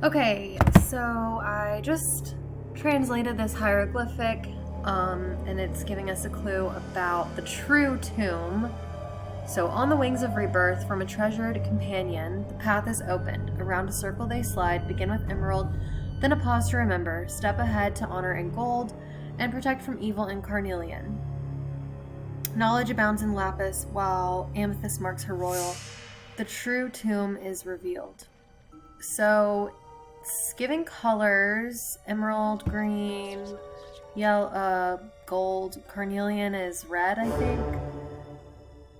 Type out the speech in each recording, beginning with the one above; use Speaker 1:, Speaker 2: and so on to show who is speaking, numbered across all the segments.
Speaker 1: Okay, so I just translated this hieroglyphic, and it's giving us a clue about the true tomb. So, on the wings of rebirth from a treasured companion, the path is opened. Around a circle they slide, begin with emerald, then a pause to remember, step ahead to honor in gold, and protect from evil in carnelian. Knowledge abounds in lapis, while amethyst marks her royal. The true tomb is revealed. So, it's giving colors: emerald, green, yellow, gold. Carnelian is red, I think.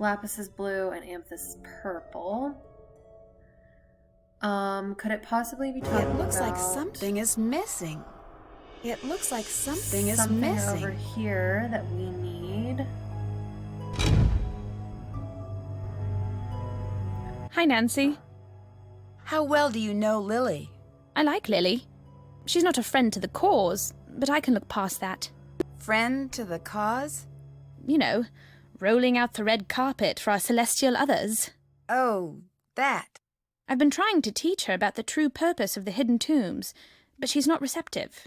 Speaker 1: Lapis is blue, and amethyst is purple. Could it possibly be talking about...
Speaker 2: It looks like something is missing. It looks like something is
Speaker 1: something
Speaker 2: missing.
Speaker 1: over here that we need.
Speaker 3: Hi, Nancy.
Speaker 2: How well do you know Lily?
Speaker 3: I like Lily. She's not a friend to the cause, but I can look past that.
Speaker 2: Friend to the cause?
Speaker 3: You know, rolling out the red carpet for our celestial others.
Speaker 2: Oh, that.
Speaker 3: I've been trying to teach her about the true purpose of the hidden tombs, but she's not receptive.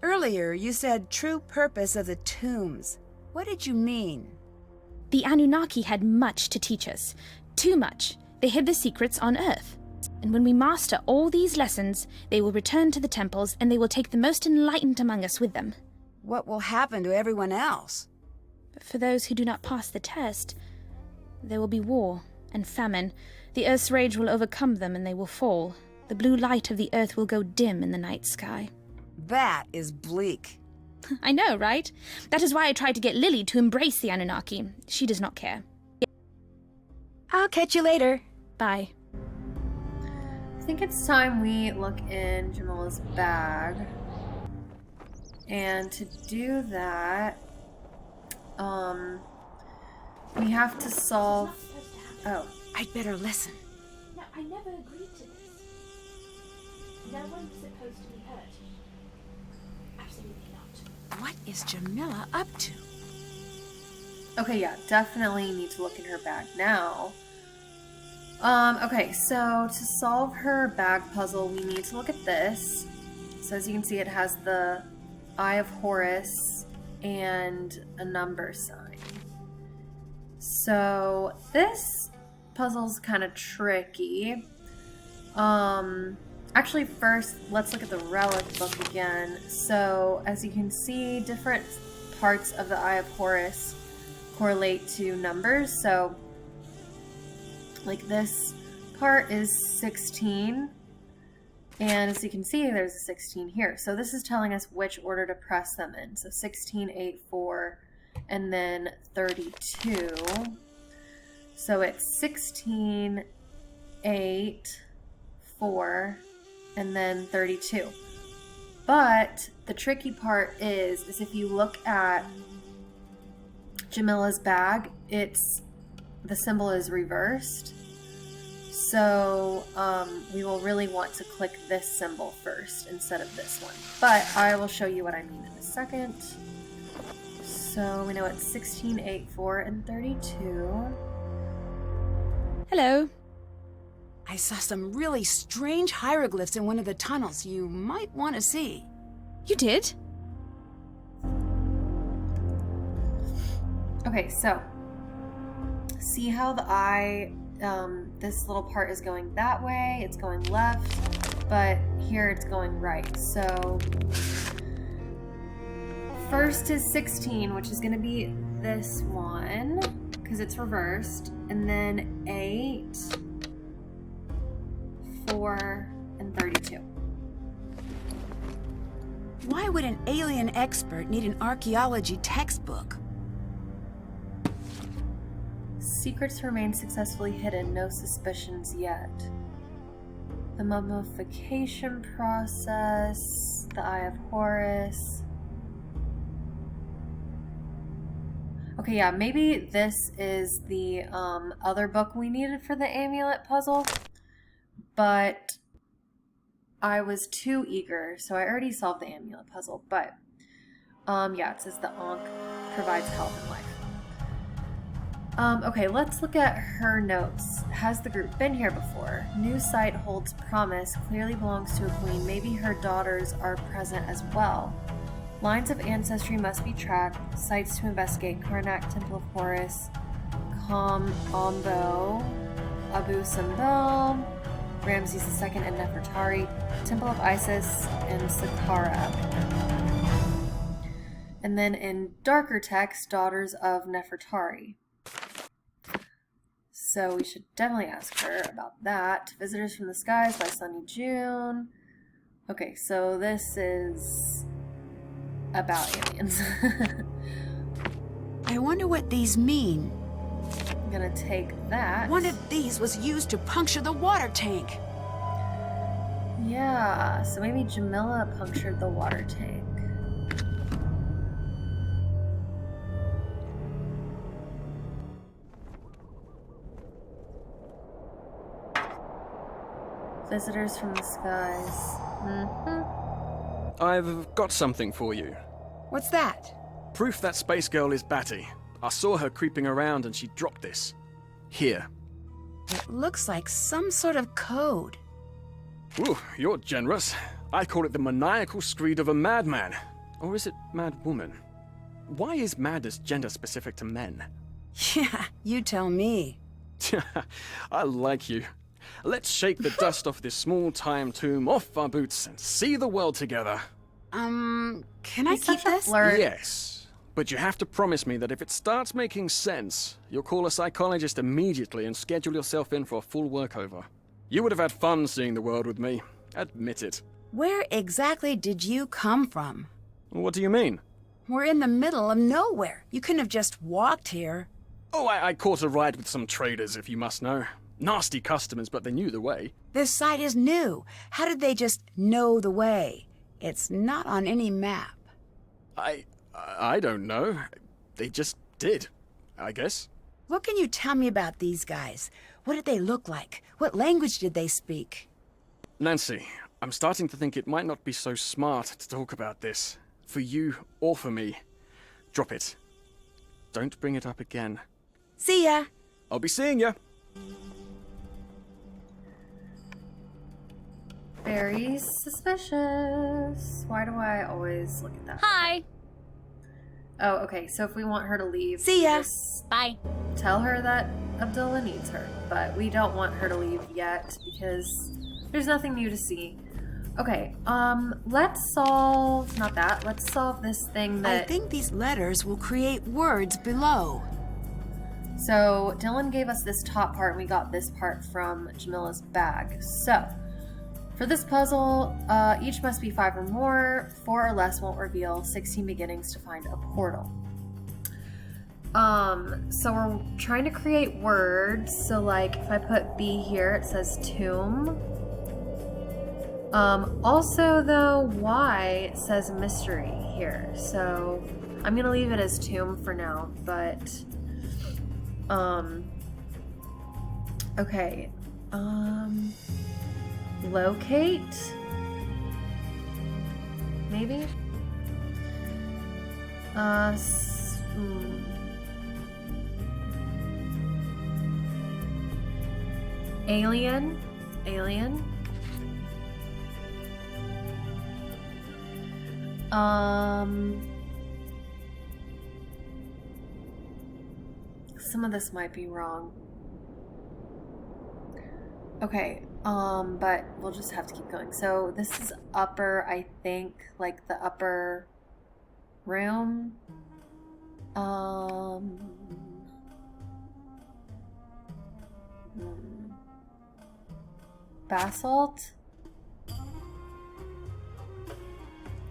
Speaker 2: Earlier, you said true purpose of the tombs. What did you mean?
Speaker 3: The Anunnaki had much to teach us. Too much. They hid the secrets on Earth. And when we master all these lessons, they will return to the temples and they will take the most enlightened among us with them.
Speaker 2: What will happen to everyone else?
Speaker 3: But for those who do not pass the test, there will be war and famine. The Earth's rage will overcome them and they will fall. The blue light of the Earth will go dim in the night sky.
Speaker 2: That is bleak.
Speaker 3: I know, right? That is why I tried to get Lily to embrace the Anunnaki. She does not care.
Speaker 2: I'll catch you later.
Speaker 3: Bye.
Speaker 1: I think it's time we look in Jamila's bag. And to do that, we have to solve... Oh.
Speaker 2: I'd better listen.
Speaker 3: No, I never agreed to this. No one's supposed to be hurt. Absolutely not.
Speaker 2: What is Jamila up to?
Speaker 1: Okay, yeah, definitely need to look in her bag now. Okay, so to solve her bag puzzle, we need to look at this. So as you can see, it has the Eye of Horus and a number sign. So this puzzle's kind of tricky. Actually, first, let's look at the relic book again. So as you can see, different parts of the Eye of Horus correlate to numbers. So like this part is 16, and as you can see, there's a 16 here. So this is telling us which order to press them in. So 16, 8, 4, and then 32. So it's 16, 8, 4, and then 32. But the tricky part is if you look at Jamila's bag, the symbol is reversed. So we will really want to click this symbol first instead of this one. But I will show you what I mean in a second. So we know it's 16, 8, 4, and 32.
Speaker 3: Hello.
Speaker 2: I saw some really strange hieroglyphs in one of the tunnels you might want to see.
Speaker 3: You did?
Speaker 1: Okay, so see how the eye, this little part is going that way, it's going left, but here it's going right. So first is 16, which is going to be this one, because it's reversed, and then 8, 4, and 32.
Speaker 2: Why would an alien expert need an archaeology textbook?
Speaker 1: Secrets remain successfully hidden, no suspicions yet. The mummification process, the Eye of Horus. Okay, yeah, maybe this is the other book we needed for the amulet puzzle, but I was too eager, so I already solved the amulet puzzle, but yeah, it says the Ankh provides health and life. Okay, let's look at her notes. Has the group been here before? New site holds promise, clearly belongs to a queen. Maybe her daughters are present as well. Lines of ancestry must be tracked. Sites to investigate: Karnak, Temple of Horus, Kom Ombo, Abu Simbel, Ramses II and Nefertari, Temple of Isis, and Saqqara. And then in darker text, Daughters of Nefertari. So we should definitely ask her about that. Visitors from the Skies by Sunny June. Okay, so this is about aliens.
Speaker 2: I wonder what these mean.
Speaker 1: I'm gonna take that.
Speaker 2: One of these was used to puncture the water tank.
Speaker 1: Yeah, so maybe Jamila punctured the water tank. Visitors from the Skies.
Speaker 4: I've got something for you.
Speaker 2: What's that?
Speaker 4: Proof that space girl is Batty. I saw her creeping around and she dropped this. Here.
Speaker 2: It looks like some sort of code.
Speaker 4: Ooh, you're generous. I call it the maniacal screed of a madman. Or is it mad woman? Why is madness gender specific to men?
Speaker 2: Yeah, you tell me.
Speaker 4: I like you. Let's shake the dust off this small-time tomb off our boots and see the world together.
Speaker 2: Can I
Speaker 1: He's
Speaker 2: keep
Speaker 1: such a
Speaker 2: this?
Speaker 1: flirt.
Speaker 4: Yes, but you have to promise me that if it starts making sense, you'll call a psychologist immediately and schedule yourself in for a full workover. You would have had fun seeing the world with me. Admit it.
Speaker 2: Where exactly did you come from?
Speaker 4: What do you mean?
Speaker 2: We're in the middle of nowhere. You couldn't have just walked here.
Speaker 4: Oh, I caught a ride with some traders, if you must know. Nasty customers, but they knew the way.
Speaker 2: This site is new. How did they just know the way? It's not on any map.
Speaker 4: I don't know. They just did, I guess.
Speaker 2: What can you tell me about these guys? What did they look like? What language did they speak?
Speaker 4: Nancy, I'm starting to think it might not be so smart to talk about this. For you or for me. Drop it. Don't bring it up again.
Speaker 2: See ya!
Speaker 4: I'll be seeing ya.
Speaker 1: Very suspicious. Why do I always look at that?
Speaker 3: Hi.
Speaker 1: Oh, okay. So if we want her to leave,
Speaker 2: See ya.
Speaker 1: just
Speaker 3: Bye.
Speaker 1: tell her that Abdullah needs her. But we don't want her to leave yet because there's nothing new to see. Okay, let's solve, not that, let's solve this thing
Speaker 2: I
Speaker 1: that...
Speaker 2: think these letters will create words below.
Speaker 1: So, Dylan gave us this top part and we got this part from Jamila's bag. So, for this puzzle, each must be 5 or more, 4 or less won't reveal, 16 beginnings to find a portal. So we're trying to create words, so like, if I put B here, it says tomb. Also though, Y says mystery here, so I'm gonna leave it as tomb for now, but, okay, locate? Maybe? Alien? Alien? Some of this might be wrong. Okay, but we'll just have to keep going. So this is upper, I think, like the upper room. Basalt.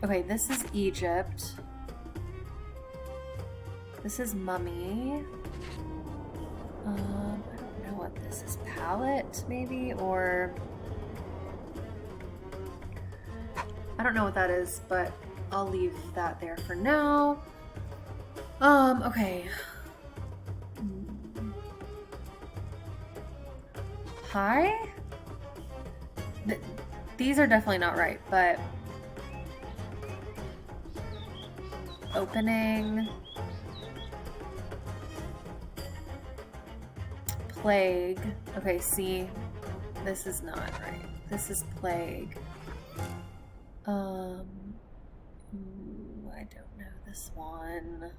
Speaker 1: Okay, this is Egypt. This is mummy. I don't know what this is. Palette, maybe? Or... I don't know what that is, but I'll leave that there for now. Okay. Hi? These are definitely not right, but... Opening... plague. Okay, see, this is not right. This is plague. Ooh, I don't know this one.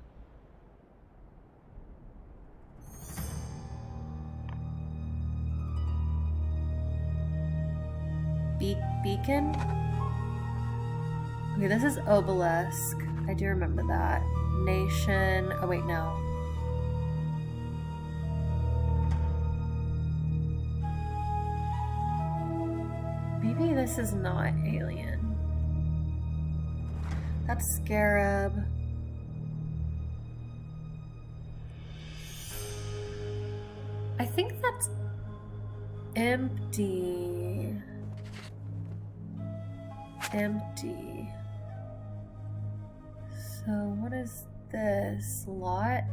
Speaker 1: Beacon? Okay, this is obelisk. I do remember that. Nation. Oh, wait, no. Maybe this is not alien. That's scarab. I think that's empty. Empty. So what is this? Lot?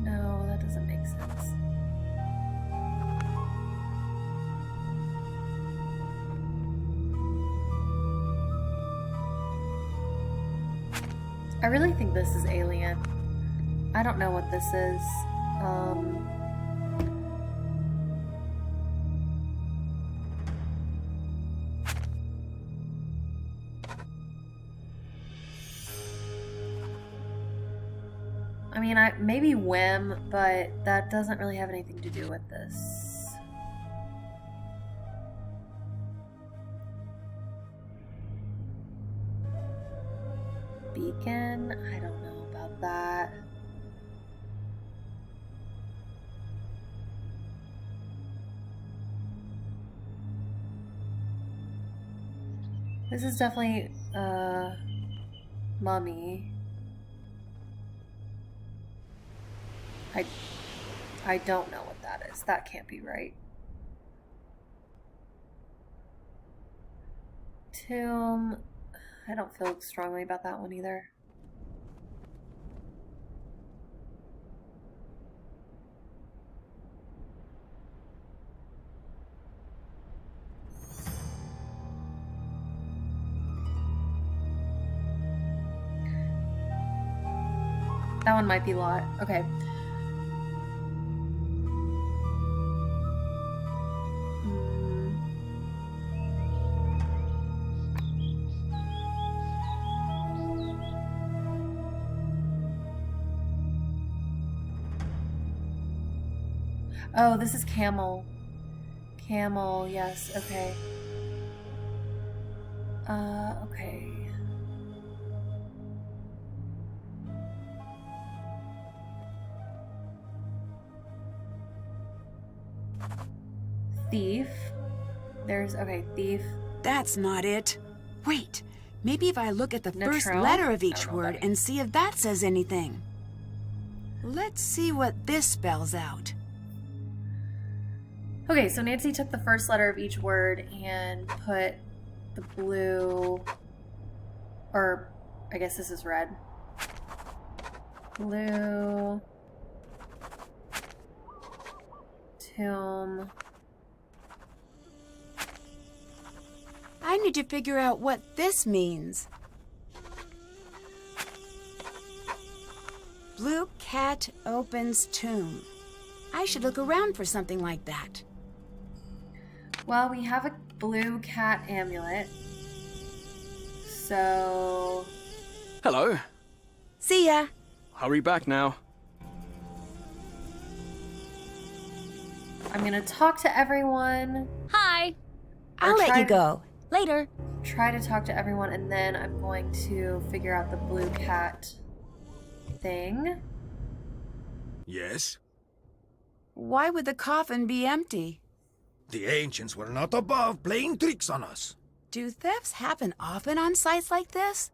Speaker 1: No, that doesn't make sense. I really think this is alien. I don't know what this is. I mean, maybe whim, but that doesn't really have anything to do with this. Beacon? I don't know about that. This is definitely mummy. I don't know what that is. That can't be right. Tomb. I don't feel strongly about that one either. That one might be Lot. Okay. Oh, this is camel. Camel, yes, okay. Okay. Thief. Okay, thief.
Speaker 2: That's not it. Wait, maybe if I look at the first
Speaker 1: Neutral?
Speaker 2: letter of each
Speaker 1: I don't know
Speaker 2: word
Speaker 1: that.
Speaker 2: and see if that says anything. Let's see what this spells out.
Speaker 1: Okay, so Nancy took the first letter of each word and put the blue, or I guess this is red. Blue. Tomb.
Speaker 2: I need to figure out what this means. Blue cat opens tomb. I should look around for something like that.
Speaker 1: Well, we have a blue cat amulet. So...
Speaker 4: Hello.
Speaker 2: See ya.
Speaker 4: Hurry back now.
Speaker 1: I'm gonna talk to everyone.
Speaker 3: Hi.
Speaker 2: I'll let you go.
Speaker 3: Later.
Speaker 1: Try to talk to everyone, and then I'm going to figure out the blue cat thing.
Speaker 5: Yes?
Speaker 2: Why would the coffin be empty?
Speaker 5: The ancients were not above playing tricks on us.
Speaker 2: Do thefts happen often on sites like this?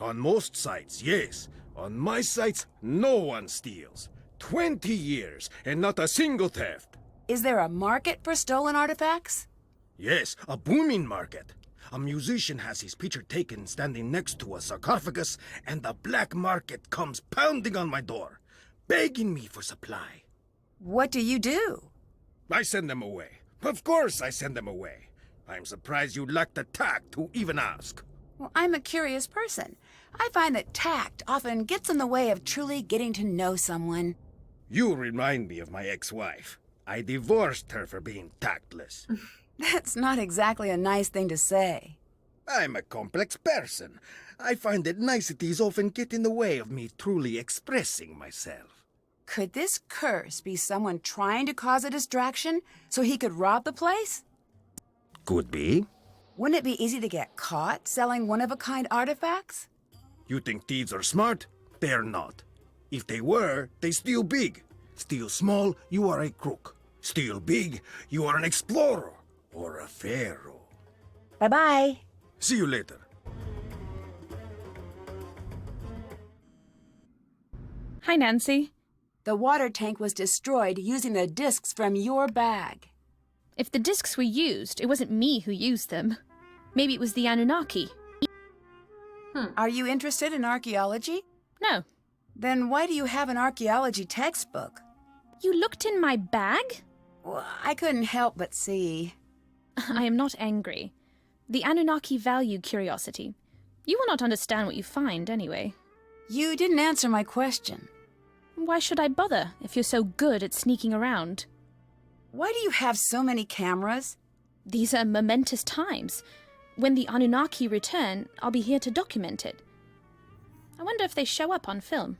Speaker 5: On most sites, yes. On my sites, no one steals. 20 years, and not a single theft.
Speaker 2: Is there a market for stolen artifacts?
Speaker 5: Yes, a booming market. A musician has his picture taken standing next to a sarcophagus, and the black market comes pounding on my door, begging me for supply.
Speaker 2: What do you do?
Speaker 5: I send them away. Of course I send them away. I'm surprised you lack the tact to even ask.
Speaker 2: Well, I'm a curious person. I find that tact often gets in the way of truly getting to know someone.
Speaker 5: You remind me of my ex-wife. I divorced her for being tactless.
Speaker 2: That's not exactly a nice thing to say.
Speaker 5: I'm a complex person. I find that niceties often get in the way of me truly expressing myself.
Speaker 2: Could this curse be someone trying to cause a distraction so he could rob the place?
Speaker 5: Could be.
Speaker 2: Wouldn't it be easy to get caught selling one-of-a-kind artifacts?
Speaker 5: You think thieves are smart? They're not. If they were, they steal big. Steal small, you are a crook. Steal big, you are an explorer or a pharaoh.
Speaker 2: Bye-bye.
Speaker 5: See you later.
Speaker 3: Hi, Nancy.
Speaker 2: The water tank was destroyed using the discs from your bag.
Speaker 3: If the discs were used, it wasn't me who used them. Maybe it was the Anunnaki.
Speaker 2: Are you interested in archaeology?
Speaker 3: No.
Speaker 2: Then why do you have an archaeology textbook?
Speaker 3: You looked in my bag?
Speaker 2: Well, I couldn't help but see.
Speaker 3: I am not angry. The Anunnaki value curiosity. You will not understand what you find, anyway.
Speaker 2: You didn't answer my question.
Speaker 3: Why should I bother if you're so good at sneaking around?
Speaker 2: Why do you have so many cameras?
Speaker 3: These are momentous times. When the Anunnaki return, I'll be here to document it. I wonder if they show up on film.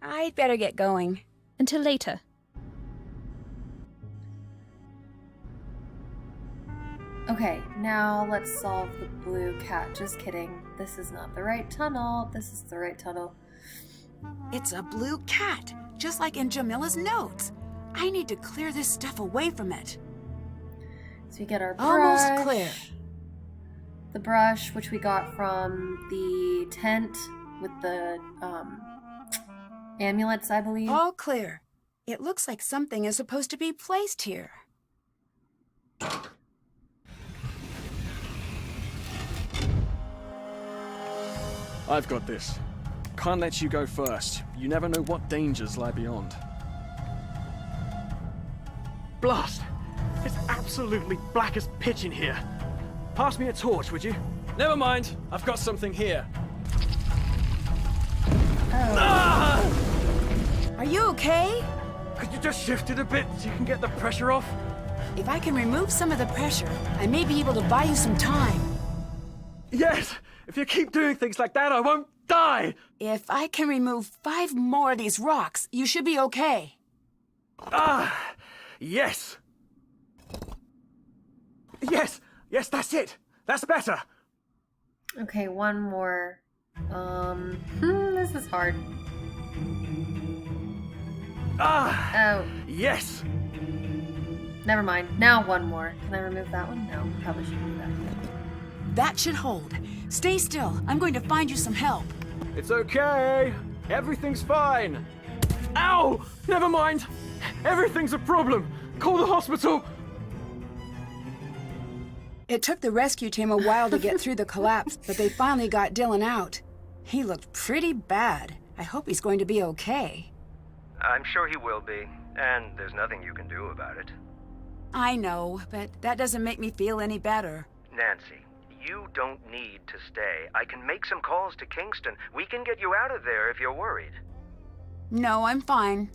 Speaker 2: I'd better get going.
Speaker 3: Until later.
Speaker 1: Okay, now let's solve the blue cat. Just kidding. This is not the right tunnel. This is the right tunnel.
Speaker 2: It's a blue cat, just like in Jamila's notes. I need to clear this stuff away from it.
Speaker 1: So we get our brush.
Speaker 2: Almost clear.
Speaker 1: The brush, which we got from the tent with the amulets, I believe.
Speaker 2: All clear. It looks like something is supposed to be placed here.
Speaker 4: I've got this. Can't let you go first. You never know what dangers lie beyond. Blast! It's absolutely black as pitch in here. Pass me a torch, would you? Never mind. I've got something here. Ah!
Speaker 2: Are you okay?
Speaker 4: Could you just shift it a bit so you can get the pressure off?
Speaker 2: If I can remove some of the pressure, I may be able to buy you some time.
Speaker 4: Yes! If you keep doing things like that, I won't die!
Speaker 2: If I can remove 5 more of these rocks, you should be okay.
Speaker 4: Ah! Yes! Yes! Yes, that's it! That's better!
Speaker 1: Okay, one more. This is hard.
Speaker 4: Ah!
Speaker 1: Oh,
Speaker 4: Yes!
Speaker 1: never mind. Now one more. Can I remove that one? No, probably shouldn't do that.
Speaker 2: That should hold. Stay still. I'm going to find you some help.
Speaker 4: It's okay! Everything's fine! Ow! Never mind! Everything's a problem! Call the hospital!
Speaker 2: It took the rescue team a while to get through the collapse, but they finally got Dylan out. He looked pretty bad. I hope he's going to be okay.
Speaker 6: I'm sure he will be, and there's nothing you can do about it.
Speaker 2: I know, but that doesn't make me feel any better.
Speaker 6: Nancy, you don't need to stay. I can make some calls to Kingston. We can get you out of there if you're worried.
Speaker 2: No, I'm fine.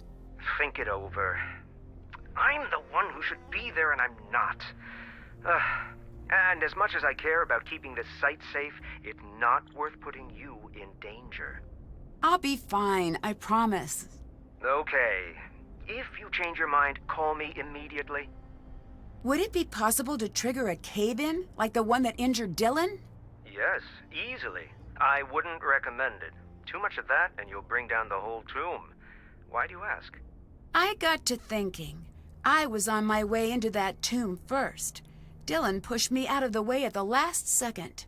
Speaker 6: Think it over. I'm the one who should be there, and I'm not. And as much as I care about keeping this site safe, it's not worth putting you in danger.
Speaker 2: I'll be fine, I promise.
Speaker 6: Okay. If you change your mind, call me immediately.
Speaker 2: Would it be possible to trigger a cave-in, like the one that injured Dylan?
Speaker 6: Yes, easily. I wouldn't recommend it. Too much of that, and you'll bring down the whole tomb. Why do you ask?
Speaker 2: I got to thinking. I was on my way into that tomb first. Dylan pushed me out of the way at the last second.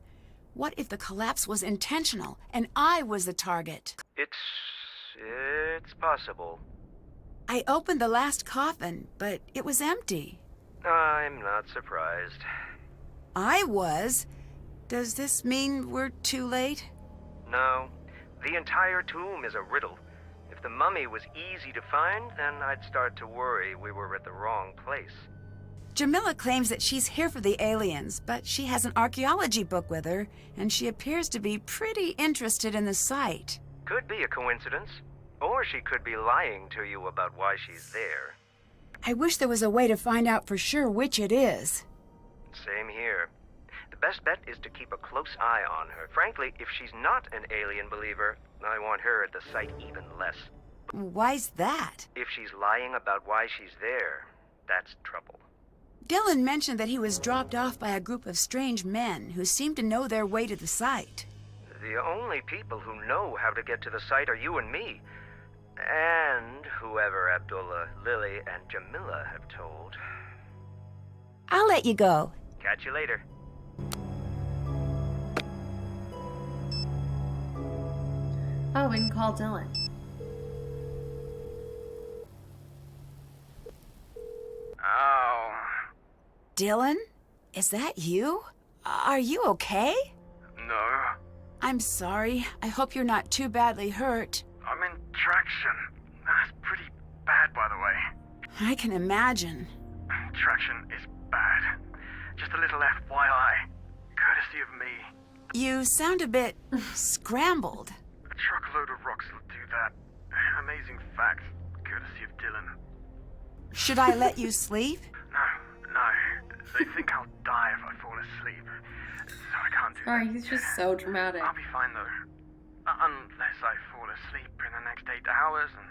Speaker 2: What if the collapse was intentional and I was the target?
Speaker 6: It's possible.
Speaker 2: I opened the last coffin, but it was empty.
Speaker 6: I'm not surprised.
Speaker 2: I was. Does this mean we're too late?
Speaker 6: No. The entire tomb is a riddle. If the mummy was easy to find, then I'd start to worry we were at the wrong place.
Speaker 2: Jamila claims that she's here for the aliens, but she has an archaeology book with her, and she appears to be pretty interested in the site.
Speaker 6: Could be a coincidence. Or she could be lying to you about why she's there.
Speaker 2: I wish there was a way to find out for sure which it is.
Speaker 6: Same here. The best bet is to keep a close eye on her. Frankly, if she's not an alien believer, I want her at the site even less.
Speaker 2: Why's that?
Speaker 6: If she's lying about why she's there, that's trouble.
Speaker 2: Dylan mentioned that he was dropped off by a group of strange men who seemed to know their way to the site.
Speaker 6: The only people who know how to get to the site are you and me. And whoever Abdullah, Lily, and Jamila have told.
Speaker 2: I'll let you go.
Speaker 6: Catch you later.
Speaker 1: Oh, we can call Dylan.
Speaker 6: Oh.
Speaker 2: Dylan? Is that you? Are you okay?
Speaker 6: No.
Speaker 2: I'm sorry. I hope you're not too badly hurt.
Speaker 6: I'm in traction. That's pretty bad, by the way.
Speaker 2: I can imagine.
Speaker 6: Traction is bad. Just a little FYI. Courtesy of me.
Speaker 2: You sound a bit scrambled.
Speaker 6: A truckload of rocks will do that. Amazing fact. Courtesy of Dylan.
Speaker 2: Should I let you sleep?
Speaker 6: No. They think I'll die if I fall asleep. So I can't do
Speaker 1: Sorry,
Speaker 6: that.
Speaker 1: he's just so dramatic.
Speaker 6: I'll be fine, though. Unless I fall asleep in the next 8 hours, and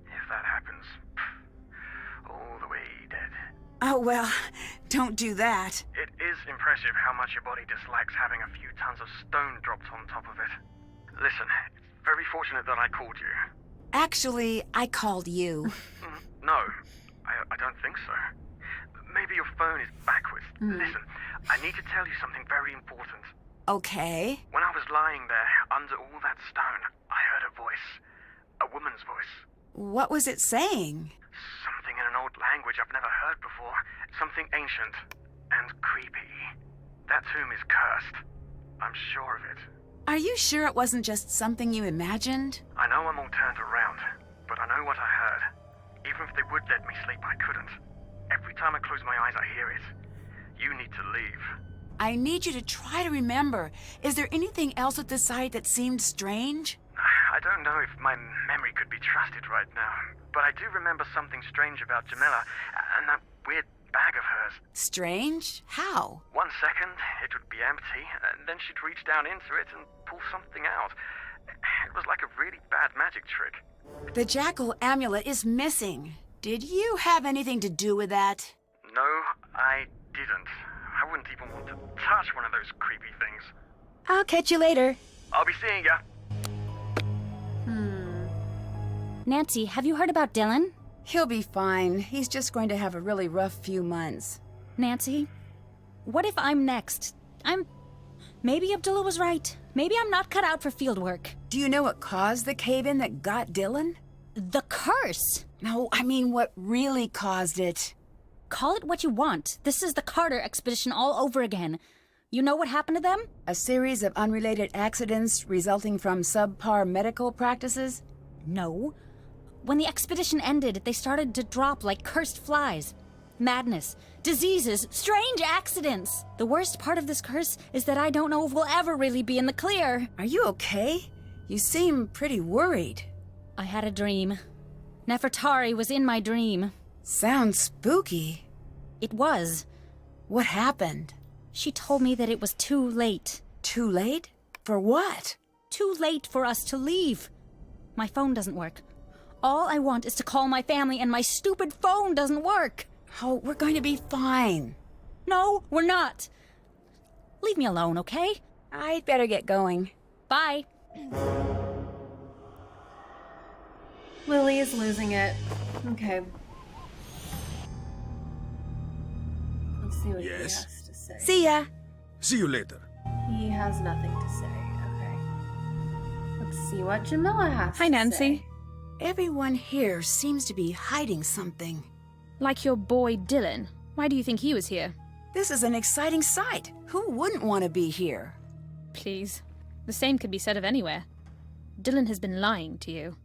Speaker 6: if that happens, all the way dead.
Speaker 2: Oh, well, don't do that.
Speaker 6: It is impressive how much your body dislikes having a few tons of stone dropped on top of it. Listen, it's very fortunate that I called you.
Speaker 2: Actually, I called you.
Speaker 6: No, I don't think so. Maybe your phone is backwards. Listen, I need to tell you something very important.
Speaker 2: Okay.
Speaker 6: When I was lying there, under all that stone, I heard a voice. A woman's voice.
Speaker 2: What was it saying?
Speaker 6: Something in an old language I've never heard before. Something ancient and creepy. That tomb is cursed. I'm sure of it.
Speaker 2: Are you sure it wasn't just something you imagined?
Speaker 6: I know I'm all turned around, but I know what I heard. Even if they would let me sleep, I couldn't. Every time I close my eyes, I hear it. You need to leave.
Speaker 2: I need you to try to remember. Is there anything else at the site that seemed strange?
Speaker 6: I don't know if my memory could be trusted right now, but I do remember something strange about Jamila and that weird bag of hers.
Speaker 2: Strange? How?
Speaker 6: 1 second, it would be empty, and then she'd reach down into it and pull something out. It was like a really bad magic trick.
Speaker 2: The jackal amulet is missing. Did you have anything to do with that?
Speaker 6: No, I didn't. I wouldn't even want to touch one of those creepy things.
Speaker 2: I'll catch you later.
Speaker 6: I'll be seeing ya.
Speaker 7: Nancy, have you heard about Dylan?
Speaker 2: He'll be fine. He's just going to have a really rough few months.
Speaker 7: Nancy, what if I'm next? Maybe Abdullah was right. Maybe I'm not cut out for field work.
Speaker 2: Do you know what caused the cave-in that got Dylan?
Speaker 7: The curse!
Speaker 2: No, I mean what really caused it.
Speaker 7: Call it what you want. This is the Carter expedition all over again. You know what happened to them?
Speaker 2: A series of unrelated accidents resulting from subpar medical practices?
Speaker 7: No. When the expedition ended, they started to drop like cursed flies. Madness, diseases, strange accidents. The worst part of this curse is that I don't know if we'll ever really be in the clear.
Speaker 2: Are you okay? You seem pretty worried.
Speaker 7: I had a dream. Nefertari was in my dream.
Speaker 2: Sounds spooky.
Speaker 7: It was.
Speaker 2: What happened?
Speaker 7: She told me that it was too late.
Speaker 2: Too late? For what?
Speaker 7: Too late for us to leave. My phone doesn't work. All I want is to call my family, and my stupid phone doesn't work.
Speaker 2: Oh, we're going to be fine.
Speaker 7: No, we're not. Leave me alone, okay?
Speaker 2: I'd better get going.
Speaker 7: Bye.
Speaker 1: Lily is losing it. Okay. Let's see what he
Speaker 5: Yes?
Speaker 1: has to say.
Speaker 2: See ya.
Speaker 5: See you later.
Speaker 1: He has nothing to say. Okay. Let's see what Jamila has
Speaker 3: Hi,
Speaker 1: to
Speaker 3: Nancy.
Speaker 1: say.
Speaker 2: Everyone here seems to be hiding something.
Speaker 3: Like your boy Dylan. Why do you think he was here?
Speaker 2: This is an exciting sight. Who wouldn't want to be here?
Speaker 3: Please. The same could be said of anywhere. Dylan has been lying to you.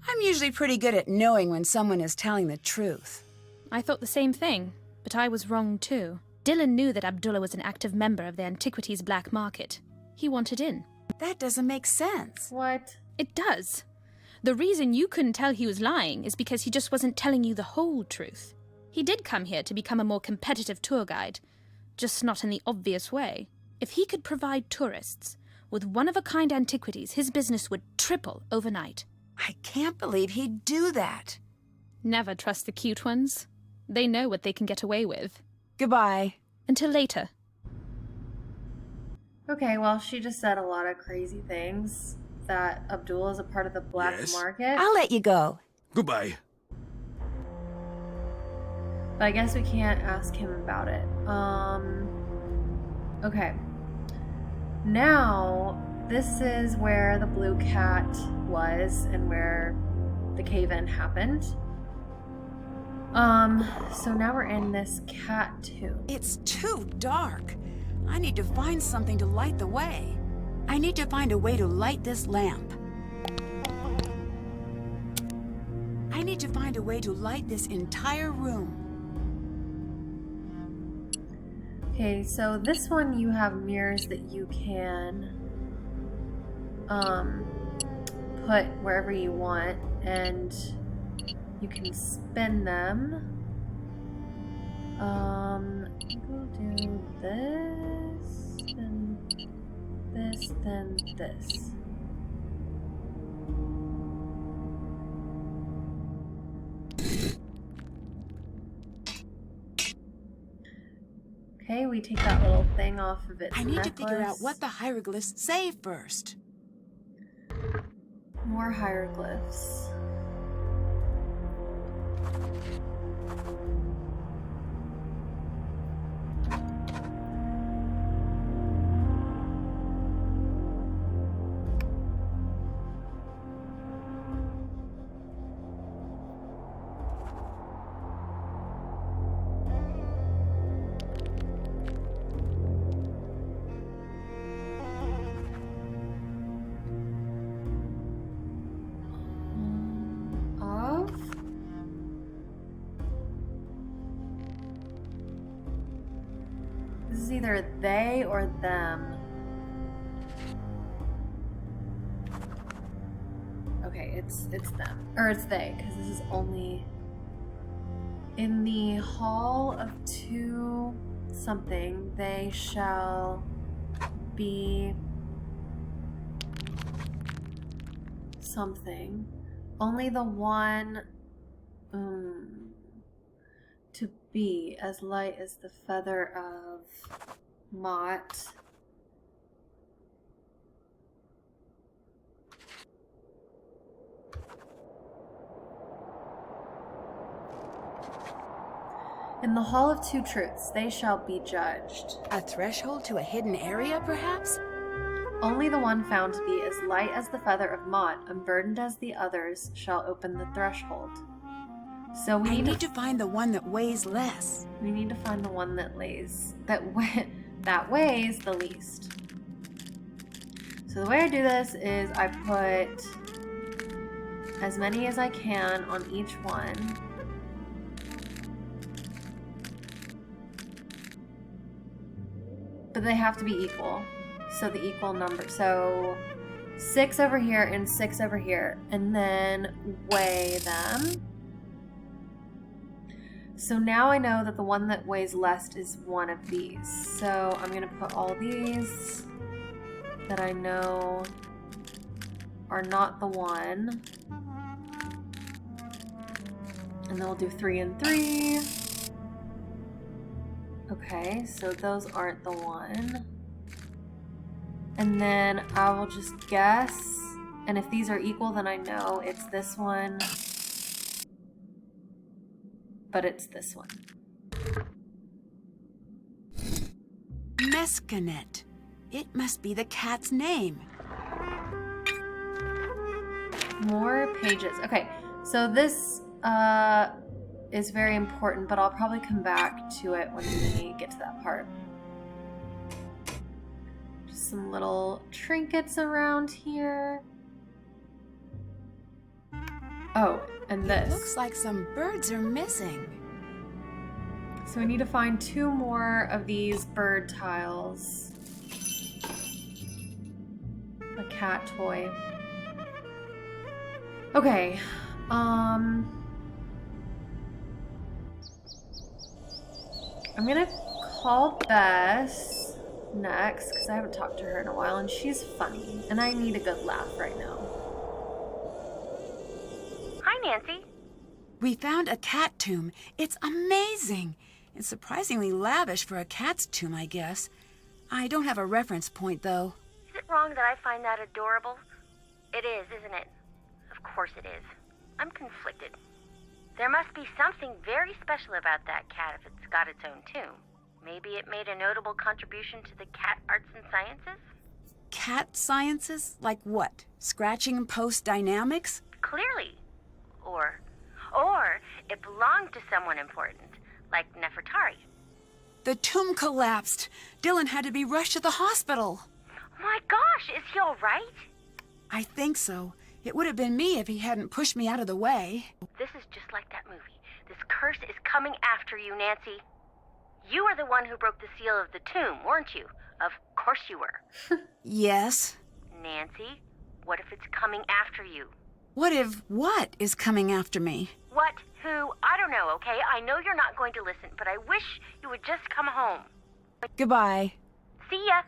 Speaker 2: I'm usually pretty good at knowing when someone is telling the truth.
Speaker 3: I thought the same thing, but I was wrong too. Dylan knew that Abdullah was an active member of the antiquities black market. He wanted in.
Speaker 2: That doesn't make sense.
Speaker 1: What?
Speaker 3: It does. The reason you couldn't tell he was lying is because he just wasn't telling you the whole truth. He did come here to become a more competitive tour guide, just not in the obvious way. If he could provide tourists with one-of-a-kind antiquities, his business would triple overnight.
Speaker 2: I can't believe he'd do that.
Speaker 3: Never trust the cute ones. They know what they can get away with.
Speaker 2: Goodbye.
Speaker 3: Until later.
Speaker 1: Okay, well, she just said a lot of crazy things. That Abdul is a part of the black
Speaker 5: Yes?
Speaker 1: market.
Speaker 2: I'll let you go.
Speaker 5: Goodbye.
Speaker 1: But I guess we can't ask him about it. Okay. Now, this is where the blue cat was and where the cave-in happened. So now we're in this cat tomb.
Speaker 2: It's too dark. I need to find something to light the way. I need to find a way to light this lamp. I need to find a way to light this entire room.
Speaker 1: Okay, so this one you have mirrors that you can put wherever you want, and you can spin them. We'll do this, then this, then this. Okay, we take that little thing off of its
Speaker 2: I need
Speaker 1: necklace.
Speaker 2: to figure out what the hieroglyphs say first.
Speaker 1: More hieroglyphs. This is either they or them. Okay, it's them. Or it's they, because this is only in the Hall of Two something. They shall be something. Only the one to be as light as the feather of Mott. In the Hall of Two Truths, they shall be judged.
Speaker 2: A threshold to a hidden area, perhaps?
Speaker 1: Only the one found to be as light as the feather of Mott, unburdened as the others, shall open the threshold. So we
Speaker 2: I
Speaker 1: need
Speaker 2: need to find the one that weighs less.
Speaker 1: We need to find the one that weighs the least. So the way I do this is I put as many as I can on each one. But they have to be equal. So the equal number. So 6 over here and 6 over here. And then weigh them. So now I know that the one that weighs less is one of these. So I'm going to put all these that I know are not the one. And then we'll do 3 and 3. Okay, so those aren't the one. And then I will just guess. And if these are equal, then I know it's this one. But it's this one.
Speaker 2: Mescanet. It must be the cat's name.
Speaker 1: More pages. Okay, so this is very important, but I'll probably come back to it when we get to that part. Just some little trinkets around here. Oh, and this.
Speaker 2: Looks like some birds are missing.
Speaker 1: So we need to find 2 more of these bird tiles. A cat toy. Okay. I'm gonna call Bess next because I haven't talked to her in a while and she's funny and I need a good laugh right now.
Speaker 8: Hi, Nancy.
Speaker 2: We found a cat tomb. It's amazing. It's surprisingly lavish for a cat's tomb, I guess. I don't have a reference point, though.
Speaker 8: Is it wrong that I find that adorable? It is, isn't it? Of course it is. I'm conflicted. There must be something very special about that cat if it's got its own tomb. Maybe it made a notable contribution to the cat arts and sciences?
Speaker 2: Cat sciences? Like what? Scratching post dynamics?
Speaker 8: Clearly. Or it belonged to someone important, like Nefertari.
Speaker 2: The tomb collapsed. Dylan had to be rushed to the hospital.
Speaker 8: My gosh, is he all right?
Speaker 2: I think so. It would have been me if he hadn't pushed me out of the way.
Speaker 8: This is just like that movie. This curse is coming after you, Nancy. You were the one who broke the seal of the tomb, weren't you? Of course you were.
Speaker 2: Yes.
Speaker 8: Nancy, what if it's coming after you?
Speaker 2: What if what is coming after me?
Speaker 8: What? Who? I don't know, okay? I know you're not going to listen, but I wish you would just come home.
Speaker 2: Goodbye.
Speaker 8: See ya.